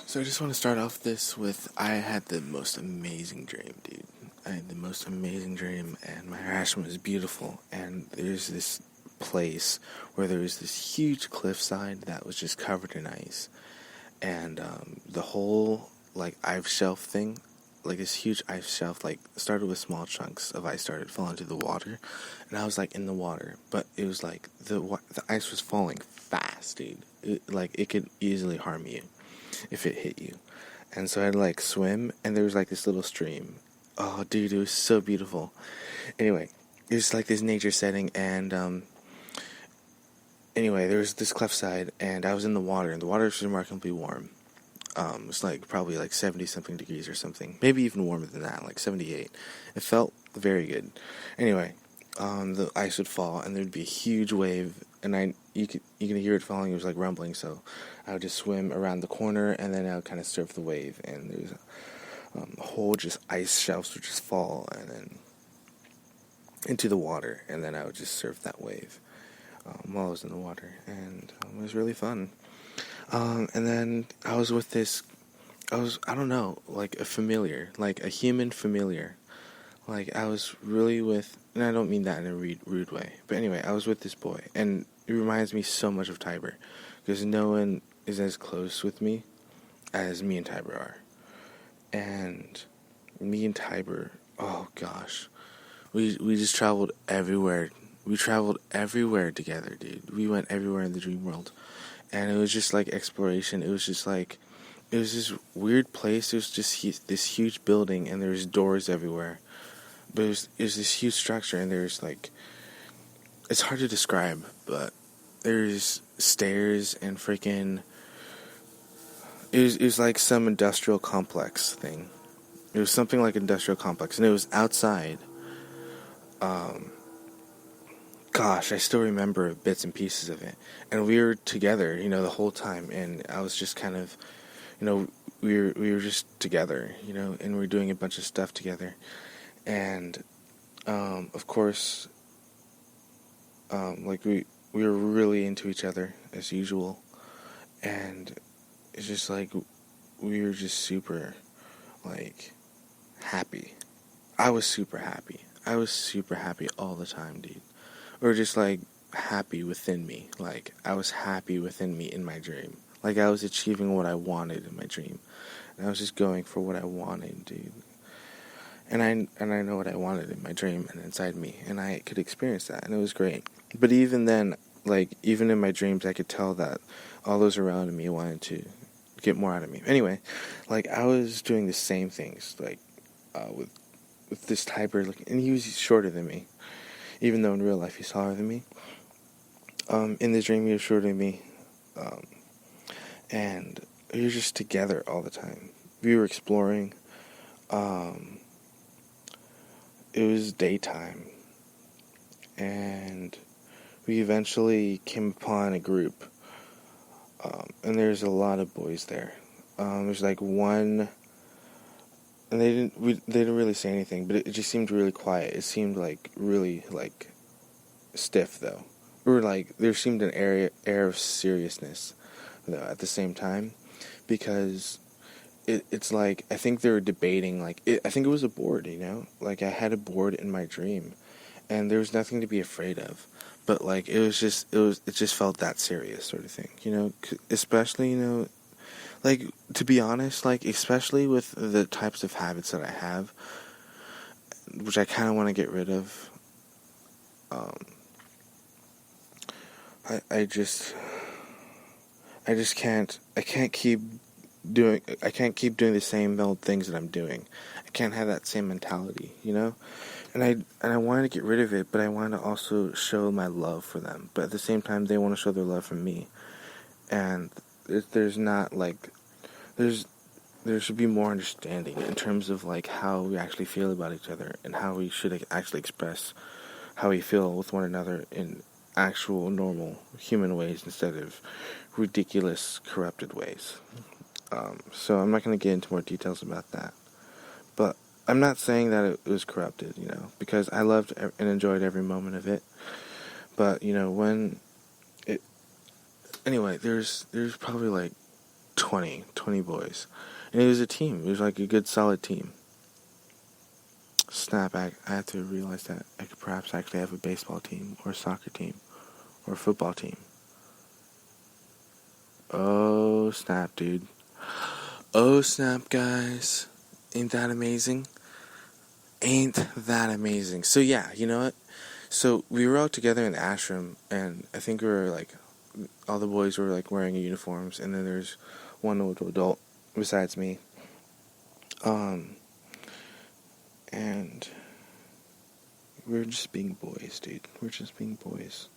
So I just want to start off this with I had the most amazing dream, dude. I had the most amazing dream, and my ashram was beautiful. And there's this place where there was this huge cliffside that was just covered in ice, and the whole like ice shelf thing, like this huge ice shelf, like started with small chunks of ice started falling to the water, and I was like in the water, but it was like the ice was falling fast, dude. It could easily harm you if it hit you. And so I'd like swim, and there was like this little stream. Oh, dude, it was so beautiful. Anyway, it was like this nature setting, and anyway, there was this cliffside, and I was in the water, and the water was remarkably warm. It was like probably like 70 something degrees or something, maybe even warmer than that, like 78. It felt very good. Anyway, the ice would fall, and there'd be a huge wave, and you could hear it falling. It was like rumbling, so I would just swim around the corner, and then I would kind of surf the wave, and there was a whole just ice shelves would just fall, and then into the water, and then I would just surf that wave while I was in the water, and it was really fun. And then I was with I don't know, like a familiar, like a human familiar. Like, I was really with, and I don't mean that in a rude way, but anyway, I was with this boy, and it reminds me so much of Tiber, because no one is as close with me as me and Tiber are. And me and Tiber, oh gosh, we just traveled everywhere. We traveled everywhere together, dude. We went everywhere in the dream world. And it was just like exploration. It was just like, it was this weird place. It was just this huge building, and there was doors everywhere. But it was this huge structure, and there's like, it's hard to describe, but there's stairs and freaking, it was like some industrial complex thing. It was something like industrial complex, and it was outside. Gosh, I still remember bits and pieces of it. And we were together, the whole time, and I was just kind of, we were just together, and we were doing a bunch of stuff together. And of course, like we were really into each other as usual, and it's just like we were just super like happy. I was super happy. I was super happy all the time, dude. Or just like happy within me. Like I was happy within me in my dream. Like I was achieving what I wanted in my dream, and I was just going for what I wanted, dude. And I know what I wanted in my dream and inside me, and I could experience that, and it was great. But even then, like, even in my dreams, I could tell that all those around me wanted to get more out of me. Anyway, like, I was doing the same things, like, with this Tiber, like, and he was shorter than me, even though in real life he's taller than me. In the dream, he was shorter than me, and we were just together all the time. We were exploring. It was daytime, and we eventually came upon a group, and there's a lot of boys there. There's like one, and they didn't really say anything, but it just seemed really quiet. It seemed like really like stiff though, or like there seemed an air of seriousness though at the same time, because it's like, I think they were debating, like, I think it was a board, like, I had a board in my dream, and there was nothing to be afraid of, but, like, it just felt that serious, sort of thing, especially, like, to be honest, like, especially with the types of habits that I have, which I kind of want to get rid of, I just I can't keep doing the same old things that I'm doing. I can't have that same mentality, And I wanted to get rid of it, but I wanted to also show my love for them. But at the same time, they want to show their love for me. And there's not like there should be more understanding in terms of like how we actually feel about each other, and how we should actually express how we feel with one another in actual normal human ways instead of ridiculous corrupted ways. So I'm not going to get into more details about that. But I'm not saying that it was corrupted, because I loved and enjoyed every moment of it. But, when it... Anyway, there's probably like 20 boys. And it was a team. It was like a good, solid team. Snap, I have to realize that I could perhaps actually have a baseball team, or a soccer team, or a football team. Oh, snap, dude. Oh, snap, guys. Ain't that amazing? Ain't that amazing? So, yeah, you know what? So, we were all together in the ashram, and I think we were, like, all the boys were, like, wearing uniforms, and then there's one older adult besides me. And we're just being boys, dude. We're just being boys.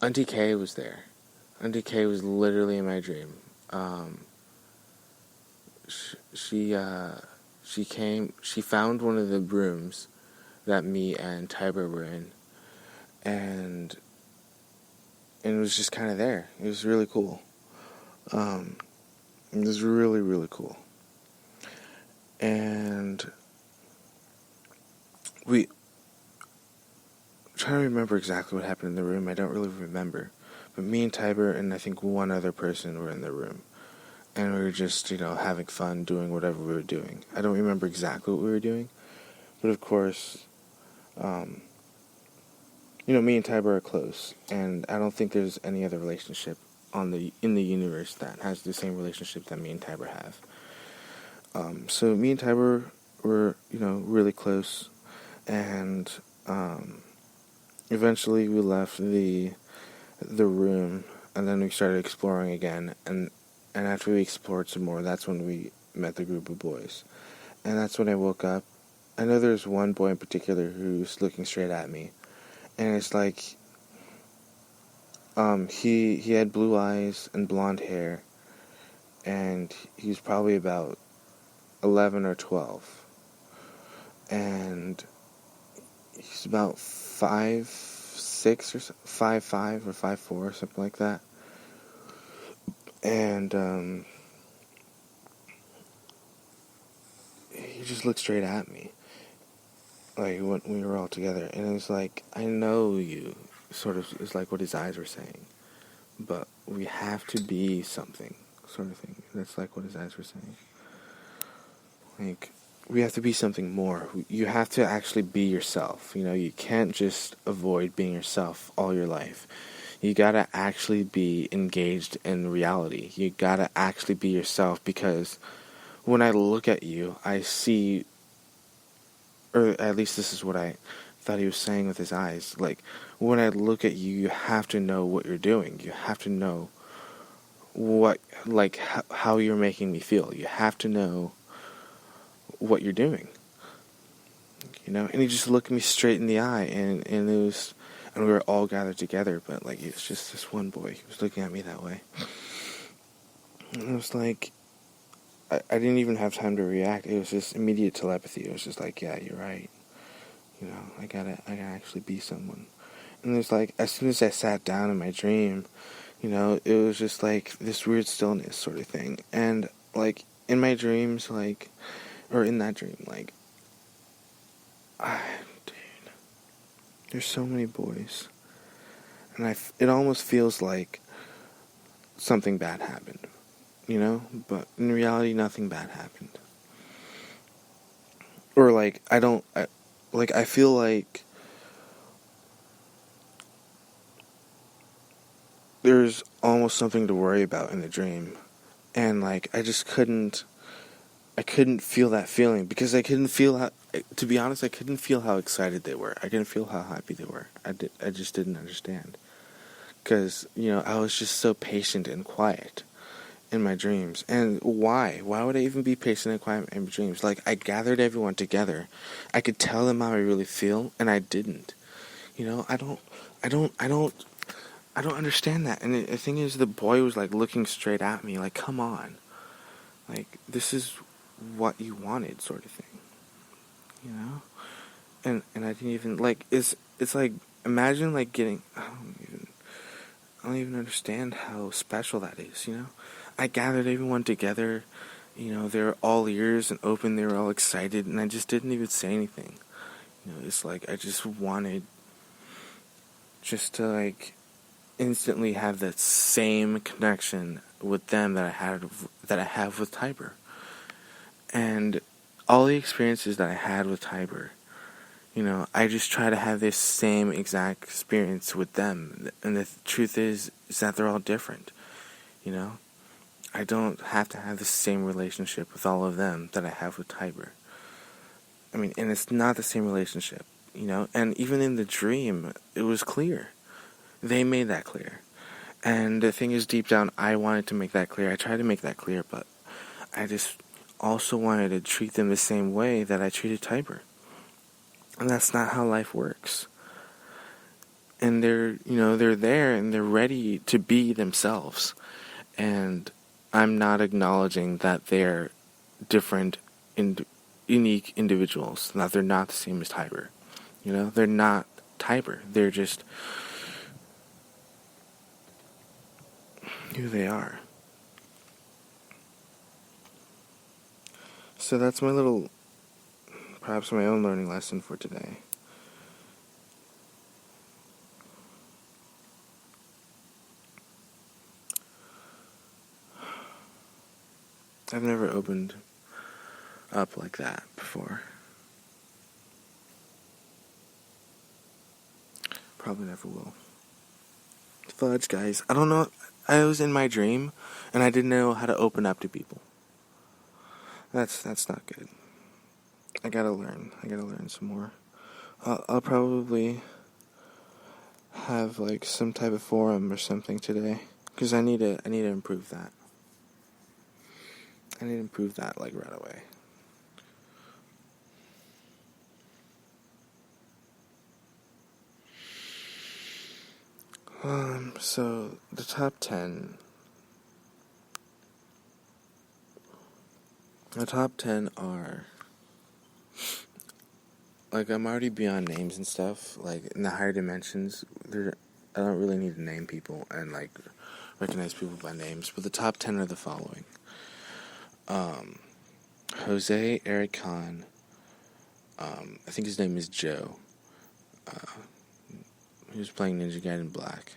Auntie Kay was there. Auntie Kay was literally in my dream. She came. She found one of the rooms that me and Tiber were in, and it was just kind of there. It was really cool. It was really, really cool. And I'm trying to remember exactly what happened in the room. I don't really remember. But me and Tiber and I think one other person were in the room. And we were just, having fun, doing whatever we were doing. I don't remember exactly what we were doing. But of course, me and Tiber are close. And I don't think there's any other relationship in the universe that has the same relationship that me and Tiber have. So me and Tiber were, really close. And eventually we left the room, and then we started exploring again, and after we explored some more, that's when we met the group of boys. And that's when I woke up. I know there's one boy in particular who's looking straight at me, and it's like he had blue eyes and blonde hair, and he was probably about 11 or 12, and he's about 5'6" or 5'5" or 5'4", something like that. And he just looked straight at me, like when we were all together, and it was like, I know you, sort of, is like what his eyes were saying, but we have to be something, sort of thing. That's like what his eyes were saying. Like, we have to be something more. You have to actually be yourself. You can't just avoid being yourself all your life. You gotta actually be engaged in reality. You gotta actually be yourself, because when I look at you, I see, or at least this is what I thought he was saying with his eyes. Like, when I look at you, you have to know what you're doing. You have to know how you're making me feel. You have to know what you're doing. And he just looked me straight in the eye, and it was, and we were all gathered together, but like, it was just this one boy. He was looking at me that way. And it was like, I didn't even have time to react. It was just immediate telepathy. It was just like, yeah, you're right. I gotta actually be someone. And it's like, as soon as I sat down in my dream, it was just like this weird stillness sort of thing. And like, in my dreams, like, or in that dream, like, dude, there's so many boys. And it almost feels like something bad happened, but in reality, nothing bad happened. Or like, I feel like there's almost something to worry about in the dream. And like, I couldn't feel that feeling, because I couldn't feel how, to be honest, I couldn't feel how excited they were. I couldn't feel how happy they were. I just didn't understand. Because, I was just so patient and quiet in my dreams. And why? Why would I even be patient and quiet in my dreams? Like, I gathered everyone together. I could tell them how I really feel, and I didn't. I don't understand that. And the thing is, the boy was like looking straight at me, like, come on. Like, this is what you wanted, sort of thing. And I didn't even, like, it's like, imagine, like, getting, I don't even understand how special that is, I gathered everyone together. They were all ears and open. They were all excited, and I just didn't even say anything. It's like I just wanted just to instantly have that same connection with them that I have with Tiber. And all the experiences that I had with Tiber, I just try to have this same exact experience with them. And the truth is that they're all different. I don't have to have the same relationship with all of them that I have with Tiber. And it's not the same relationship, And even in the dream, it was clear. They made that clear. And the thing is, deep down, I wanted to make that clear. I tried to make that clear, but I just also wanted to treat them the same way that I treated Tiber. And that's not how life works. And they're there and they're ready to be themselves. And I'm not acknowledging that they're different and unique individuals, that they're not the same as Tiber. They're not Tiber. They're just who they are. So that's perhaps my own learning lesson for today. I've never opened up like that before. Probably never will. Fudge, guys. I don't know. I was in my dream, and I didn't know how to open up to people. That's not good. I gotta learn. Some more. I'll probably have some type of forum or something today, because I need to improve that. I need to improve that right away. So the top 10. The top 10 are I'm already beyond names and stuff. In the higher dimensions, I don't really need to name people and recognize people by names. But the top 10 are the following: Jose Eric Khan. I think his name is Joe. He was playing Ninja Gaiden Black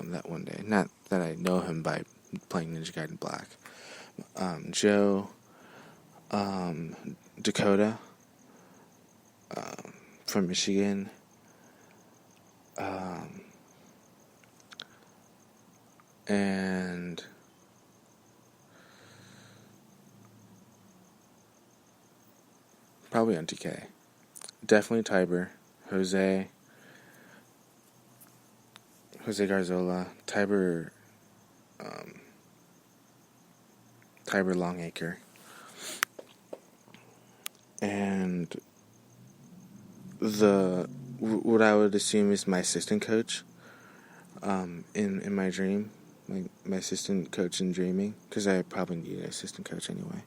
that one day. Not that I know him by playing Ninja Gaiden Black. Joe, Dakota, from Michigan, and probably on TK. Definitely Tiber, Jose Garzola, Tiber Longacre, and what I would assume is my assistant coach in my dream, my assistant coach in dreaming, because I probably need an assistant coach anyway.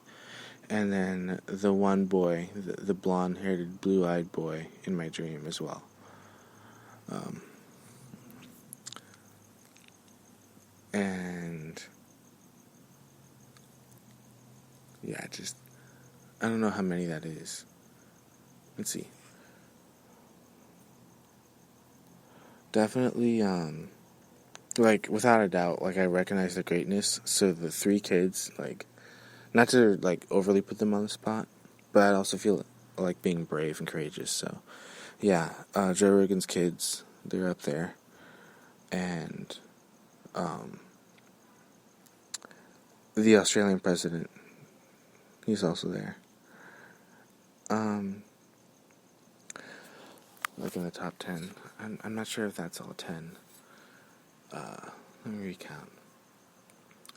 And then the one boy, the blonde-haired, blue-eyed boy in my dream as well. And yeah, I don't know how many that is. Let's see. Definitely, without a doubt, I recognize their greatness. So the three kids, not to, overly put them on the spot, but I also feel like being brave and courageous. So, yeah, Joe Rogan's kids, they're up there. And, the Australian president, he's also there. In the top 10. I'm not sure if that's all 10. Let me recount.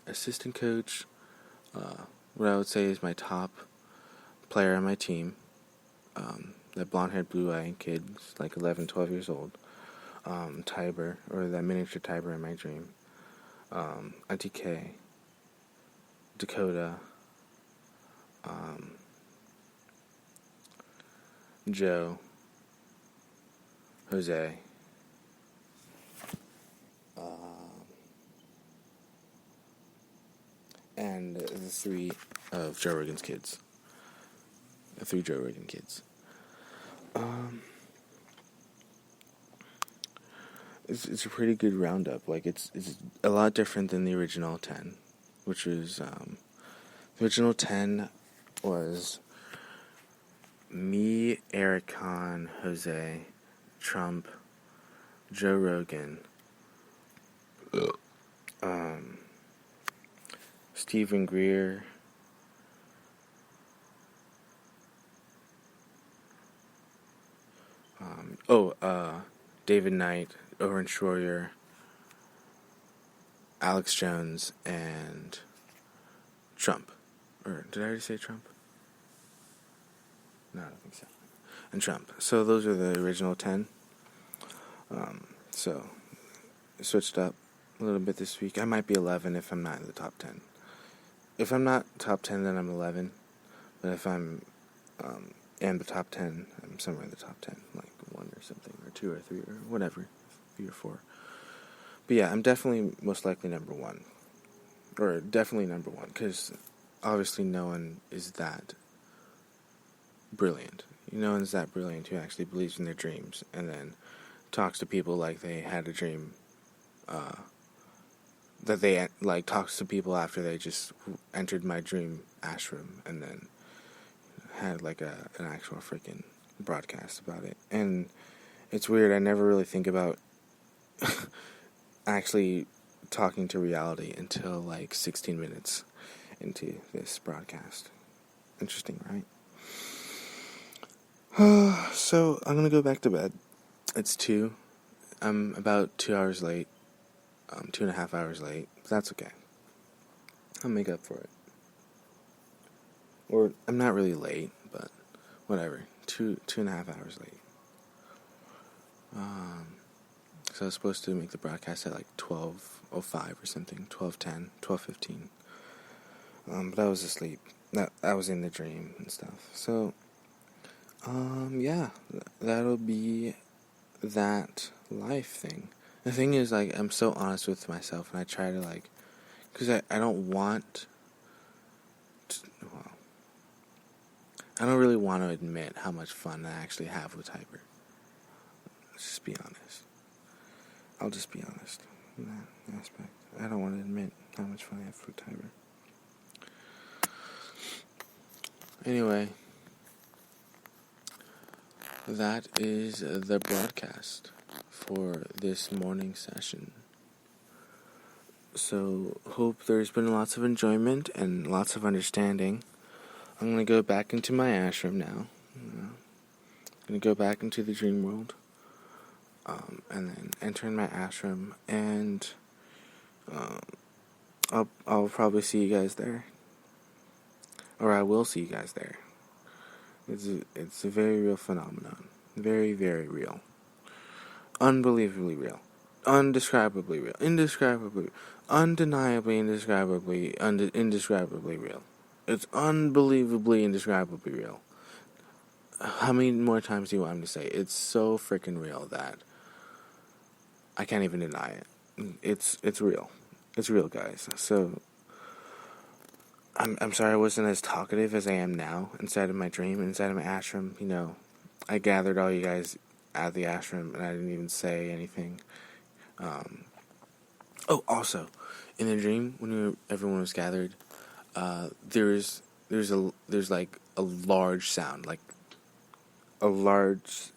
Assistant coach, what I would say is my top player on my team. That blonde-haired, blue-eyed kid, 11, 12 years old. Tiber, or that miniature Tiber in my dream. Auntie K, Dakota, Joe, Jose, and the three of Joe Rogan's kids. The three Joe Rogan kids. It's a pretty good roundup. Like, it's a lot different than the original 10, which was, the original 10 was me, Eric Kahn, Jose, Trump, Joe Rogan, Stephen Greer, David Knight, Oren Schroyer, Alex Jones, and Trump. Or, did I already say Trump? No, I don't think so. And Trump. So those are the original 10. So, switched up a little bit this week. I might be 11 if I'm not in the top 10. If I'm not top 10, then I'm 11. But if I'm in the top 10, I'm somewhere in the top 10. Like 1 or something, or 2 or 3 or whatever. 3 or 4. But yeah, I'm definitely most likely number 1. Or definitely number 1. Because obviously no one is that brilliant. No one's that brilliant who actually believes in their dreams and then talks to people like they had a dream, that they, like, talks to people after they just entered my dream ashram and then had, like, an actual freaking broadcast about it. And it's weird, I never really think about actually talking to reality until, like, 16 minutes into this broadcast. Interesting, right? So, I'm gonna go back to bed. It's 2. I'm about 2 hours late. 2.5 hours late. But that's okay. I'll make up for it. Or, I'm not really late, but whatever. 2.5 hours late. So I was supposed to make the broadcast at like 12:05 or something. 12:10, 12:15. But I was asleep. I was in the dream and stuff. So, yeah. That'll be that life thing. The thing is, like, I'm so honest with myself, and I try to, like, because I don't want to, well, I don't really want to admit how much fun I actually have with Hyper. Let's just be honest. I'll just be honest in that aspect. I don't want to admit how much fun I have with Hyper. Anyway, that is the broadcast for this morning session. So, hope there's been lots of enjoyment and lots of understanding. I'm going to go back into my ashram now. I'm going to go back into the dream world. And then enter in my ashram. And I'll probably see you guys there. Or I will see you guys there. It's a very real phenomenon. Very, very real. Unbelievably real. Undescribably real. Indescribably. Undeniably, indescribably real. It's unbelievably, indescribably real. How many more times do you want me to say? It's so freaking real that I can't even deny it. It's real. It's real, guys. So, I'm sorry I wasn't as talkative as I am now inside of my dream, inside of my ashram. You know, I gathered all you guys at the ashram and I didn't even say anything. Also, in the dream when everyone was gathered, there's like a large sound, like a large,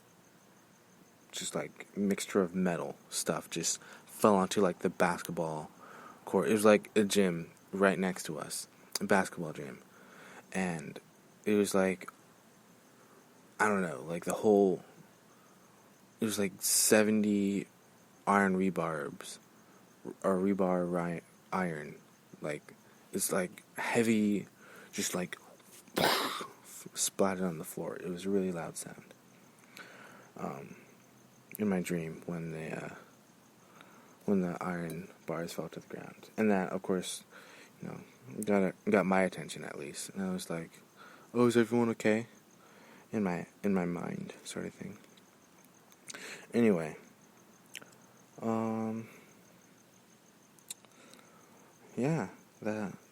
just like mixture of metal stuff just fell onto like the basketball court. It was like a gym right next to us, a basketball gym, and it was like, I don't know, like it was like 70 iron rebarbs, or rebar iron, like, it's like heavy, just like splattered on the floor. It was a really loud sound. In my dream, when the iron bars fell to the ground, and that, of course, you know, got my attention at least, and I was like, "Oh, is everyone okay?" In my mind, sort of thing. Anyway, yeah,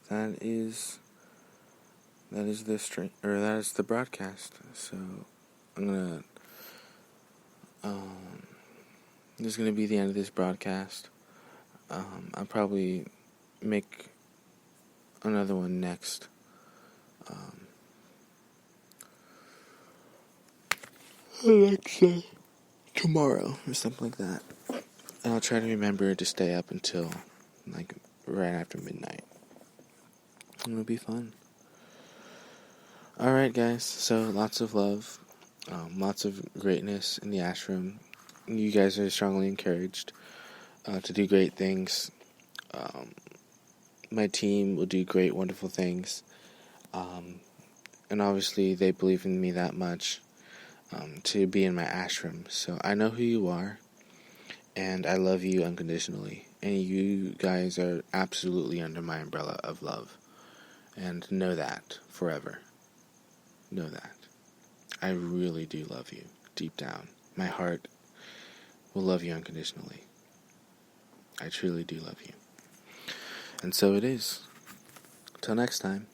that is the broadcast. So this is gonna be the end of this broadcast. I'll probably make another one next. Alexa, tomorrow or something like that. And I'll try to remember to stay up until like right after midnight. It'll be fun. Alright, guys, so lots of love, lots of greatness in the ashram. You guys are strongly encouraged to do great things. My team will do great, wonderful things. And obviously, they believe in me that much to be in my ashram. So I know who you are, and I love you unconditionally. And you guys are absolutely under my umbrella of love. And know that forever. Know that. I really do love you, deep down. My heart will love you unconditionally. I truly do love you. And so it is. Till next time.